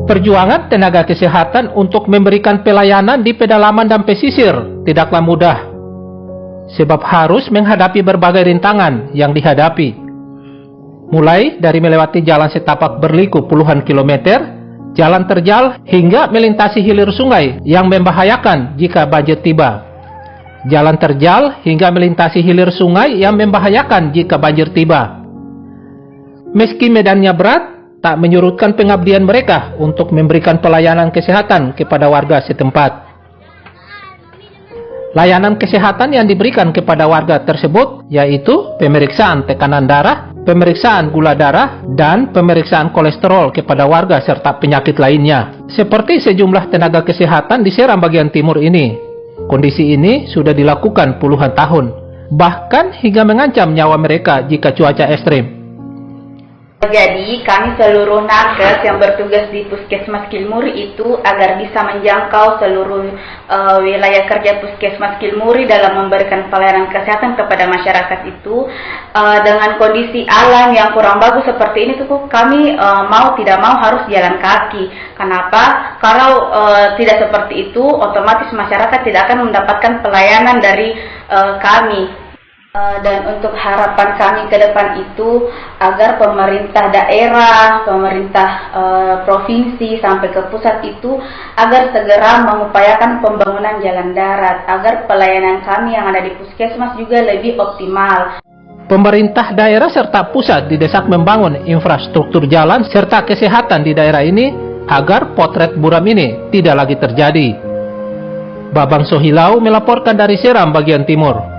Perjuangan tenaga kesehatan untuk memberikan pelayanan di pedalaman dan pesisir tidaklah mudah, sebab harus menghadapi berbagai rintangan yang dihadapi. Mulai dari melewati jalan setapak berliku puluhan kilometer, jalan terjal, hingga melintasi hilir sungai yang membahayakan jika banjir tiba. Jalan terjal hingga melintasi hilir sungai yang membahayakan jika banjir tiba. Meski medannya berat, tak menyurutkan pengabdian mereka untuk memberikan pelayanan kesehatan kepada warga setempat. Layanan kesehatan yang diberikan kepada warga tersebut yaitu pemeriksaan tekanan darah, pemeriksaan gula darah, dan pemeriksaan kolesterol kepada warga serta penyakit lainnya. Seperti sejumlah tenaga kesehatan di Seram bagian timur ini, kondisi ini sudah dilakukan puluhan tahun, bahkan hingga mengancam nyawa mereka jika cuaca ekstrim. Jadi, kami seluruh nakes yang bertugas di Puskesmas Kilmuri itu agar bisa menjangkau seluruh wilayah kerja Puskesmas Kilmuri dalam memberikan pelayanan kesehatan kepada masyarakat itu dengan kondisi alam yang kurang bagus seperti ini tuh kami mau tidak mau harus jalan kaki. Kenapa? Kalau tidak seperti itu, otomatis masyarakat tidak akan mendapatkan pelayanan dari kami. Dan untuk harapan kami ke depan itu agar pemerintah daerah, pemerintah provinsi sampai ke pusat itu agar segera mengupayakan pembangunan jalan darat agar pelayanan kami yang ada di puskesmas juga lebih optimal. Pemerintah daerah serta pusat didesak membangun infrastruktur jalan serta kesehatan di daerah ini agar potret buram ini tidak lagi terjadi. Babang Sohilau melaporkan dari Seram bagian timur.